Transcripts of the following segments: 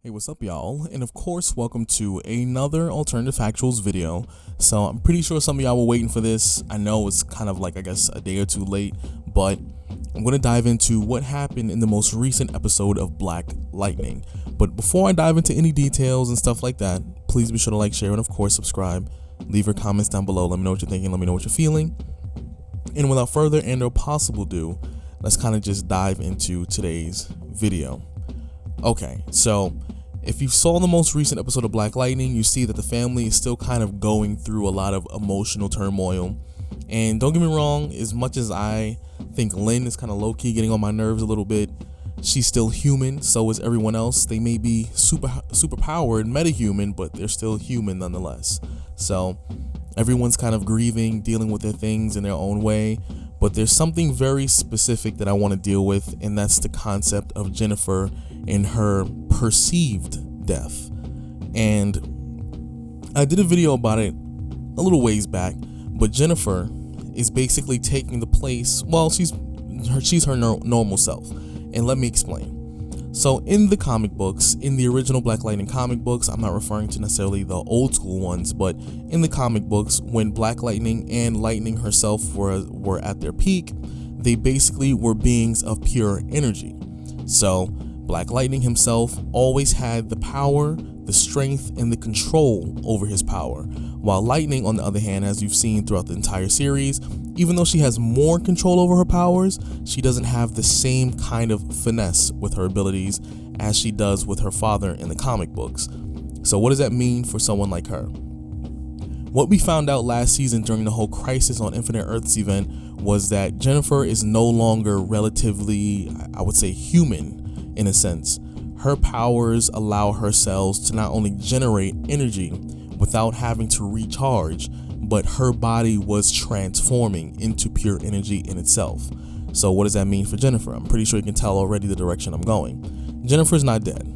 Hey, what's up, y'all? And of course, welcome to another Alternative Factuals video. So I'm pretty sure some of y'all were waiting for this. I know it's kind of like, I guess, a day or two late, but I'm going to dive into what happened in the most recent episode of Black Lightning. But before I dive into any details and stuff like that, please be sure to like, share, and of course, subscribe. Leave your comments down below. Let me know what you're thinking. Let me know what you're feeling. And without further and or possible ado, let's kind of just dive into today's video. Okay, so if you saw the most recent episode of Black Lightning, you see that the family is still kind of going through a lot of emotional turmoil. And don't get me wrong, as much as I think Lynn is kind of low-key getting on my nerves a little bit, she's still human, so is everyone else. They may be super powered, meta-human, but they're still human nonetheless. So everyone's kind of grieving, dealing with their things in their own way. But there's something very specific that I want to deal with, and that's the concept of Jennifer and her perceived death. And I did a video about it a little ways back, but Jennifer is basically taking the place, well, she's her normal self. And let me explain. So in the comic books, in the original Black Lightning comic books, I'm not referring to necessarily the old school ones, but in the comic books, when Black Lightning and Lightning herself were at their peak, they basically were beings of pure energy. So Black Lightning himself always had the power, the strength, and the control over his power, while Lightning, on the other hand, as you've seen throughout the entire series, even though she has more control over her powers, she doesn't have the same kind of finesse with her abilities as she does with her father in the comic books. So what does that mean for someone like her? What we found out last season during the whole Crisis on Infinite Earths event was that Jennifer is no longer relatively, I would say, human in a sense. Her powers allow her cells to not only generate energy without having to recharge, but her body was transforming into pure energy in itself. So what does that mean for Jennifer? I'm pretty sure you can tell already the direction I'm going. Jennifer's not dead.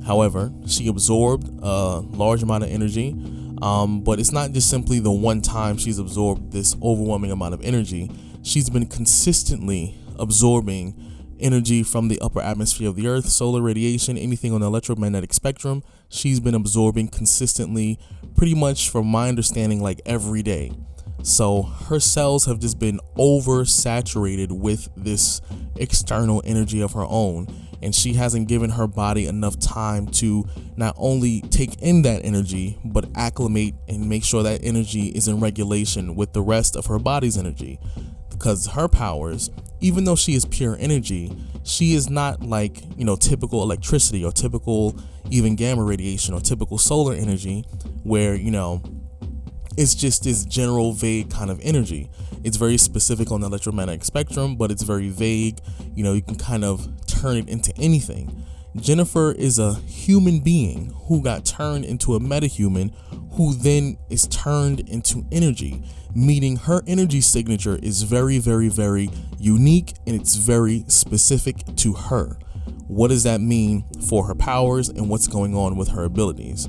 However, she absorbed a large amount of energy, but it's not just simply the one time she's absorbed this overwhelming amount of energy. She's been consistently absorbing energy from the upper atmosphere of the Earth, solar radiation, anything on the electromagnetic spectrum. She's been absorbing consistently, pretty much from my understanding, like every day. So her cells have just been oversaturated with this external energy of her own, and she hasn't given her body enough time to not only take in that energy, but acclimate and make sure that energy is in regulation with the rest of her body's energy. Because her powers, even though she is pure energy, she is not like, typical electricity or typical even gamma radiation or typical solar energy where, it's just this general vague kind of energy. It's very specific on the electromagnetic spectrum, but it's very vague. You can kind of turn it into anything. Jennifer is a human being who got turned into a metahuman who then is turned into energy, meaning her energy signature is very, very, very unique, and it's very specific to her. What does that mean for her powers and what's going on with her abilities?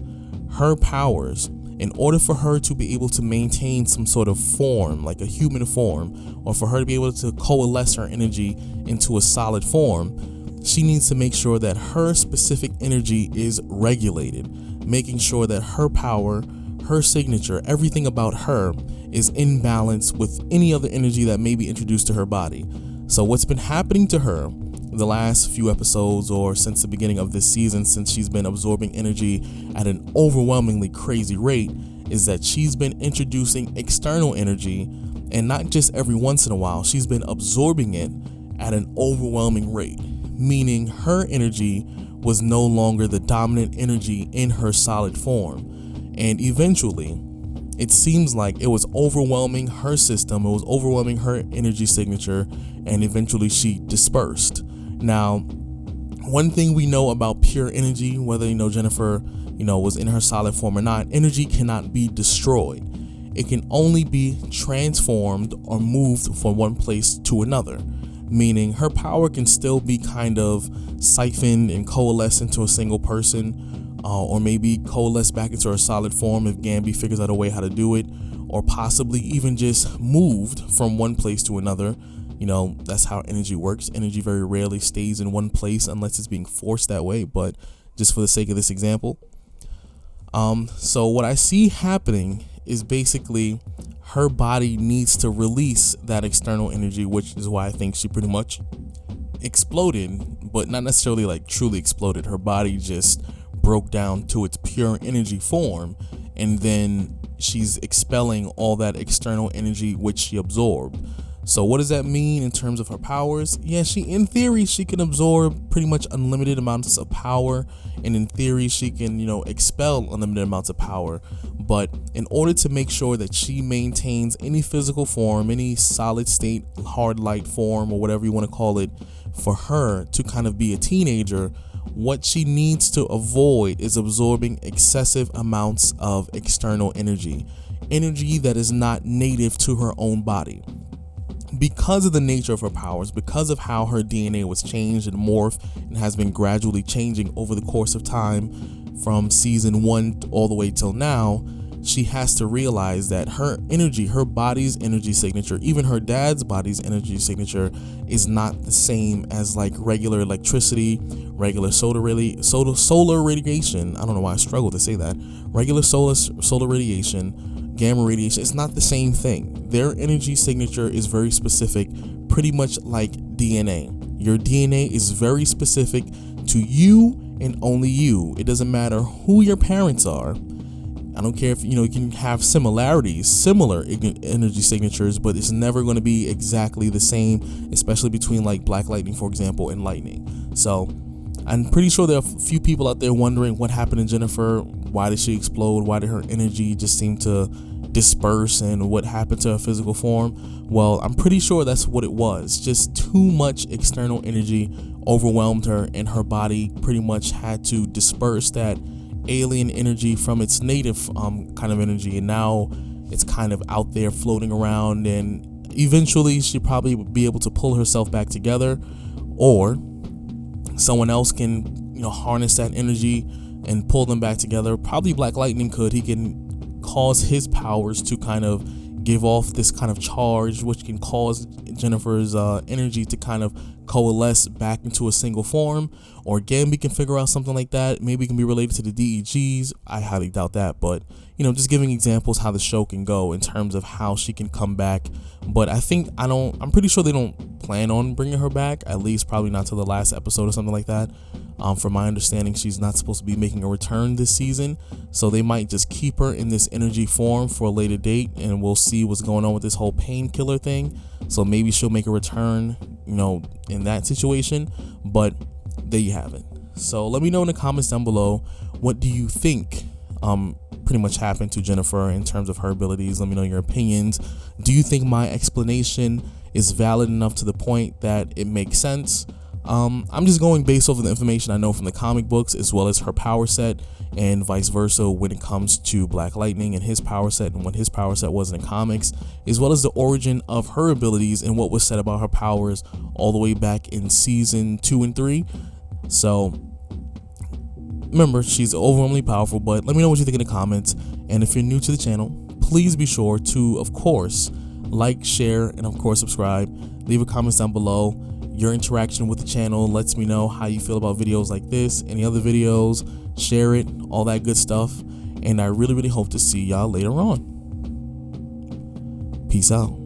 Her powers, in order for her to be able to maintain some sort of form, like a human form, or for her to be able to coalesce her energy into a solid form, she needs to make sure that her specific energy is regulated, making sure that her power, her signature, everything about her is in balance with any other energy that may be introduced to her body. So what's been happening to her the last few episodes, or since the beginning of this season, since she's been absorbing energy at an overwhelmingly crazy rate, is that she's been introducing external energy, and not just every once in a while, she's been absorbing it at an overwhelming rate, meaning her energy was no longer the dominant energy in her solid form. And eventually, it seems like it was overwhelming her system, it was overwhelming her energy signature, and eventually she dispersed. Now, one thing we know about pure energy, whether Jennifer, was in her solid form or not, energy cannot be destroyed. It can only be transformed or moved from one place to another, meaning her power can still be kind of siphoned and coalesced into a single person, or maybe coalesce back into her solid form if Gambi figures out a way how to do it, or possibly even just moved from one place to another. That's how energy works. Energy very rarely stays in one place unless it's being forced that way, but just for the sake of this example. So what I see happening is basically her body needs to release that external energy, which is why I think she pretty much exploded, but not necessarily like truly exploded. Her body just broke down to its pure energy form, and then she's expelling all that external energy which she absorbed. So what does that mean in terms of her powers? Yeah, in theory, she can absorb pretty much unlimited amounts of power, and in theory, she can, expel unlimited amounts of power. But in order to make sure that she maintains any physical form, any solid state, hard light form, or whatever you want to call it, for her to kind of be a teenager, what she needs to avoid is absorbing excessive amounts of external energy that is not native to her own body. Because of the nature of her powers, because of how her DNA was changed and morphed and has been gradually changing over the course of time from season 1 all the way till now, she has to realize that her body's energy signature, even her dad's body's energy signature, is not the same as like regular electricity, regular solar radiation. I don't know why I struggle to say that. Regular solar radiation, gamma radiation, it's not the same thing. Their energy signature is very specific, pretty much like DNA. Your DNA is very specific to you and only you. It doesn't matter who your parents are. I don't care if you can have similar energy signatures, but it's never going to be exactly the same, especially between like Black Lightning, for example, and Lightning. So I'm pretty sure there are a few people out there wondering what happened to Jennifer. Why did she explode? Why did her energy just seem to disperse, and what happened to her physical form? Well, I'm pretty sure that's what it was. Just too much external energy overwhelmed her, and her body pretty much had to disperse that alien energy from its native kind of energy, and now it's kind of out there floating around, and eventually she'll probably be able to pull herself back together, or someone else can harness that energy and pull them back together. Probably Black Lightning could. He can cause his powers to kind of give off this kind of charge, which can cause Jennifer's energy to kind of coalesce back into a single form. Or again, we can figure out something like that. Maybe it can be related to the DEGs. I highly doubt that, but just giving examples how the show can go in terms of how she can come back. But I'm pretty sure they don't plan on bringing her back, at least probably not till the last episode or something like that. From my understanding, she's not supposed to be making a return this season, so they might just keep her in this energy form for a later date, and we'll see what's going on with this whole painkiller thing. So maybe she'll make a return, in that situation. But there you have it. So let me know in the comments down below, what do you think pretty much happened to Jennifer in terms of her abilities? Let me know your opinions. Do you think my explanation is valid enough to the point that it makes sense? I'm just going based off of the information I know from the comic books, as well as her power set, and vice versa when it comes to Black Lightning and his power set and what his power set was in the comics, as well as the origin of her abilities and what was said about her powers all the way back in season 2 and 3. So remember, she's overwhelmingly powerful. But let me know what you think in the comments, and if you're new to the channel, please be sure to, of course, like, share, and of course subscribe. Leave a comment down below. Your interaction with the channel lets me know how you feel about videos like this, any other videos. Share it, all that good stuff, and I really hope to see y'all later on. Peace out.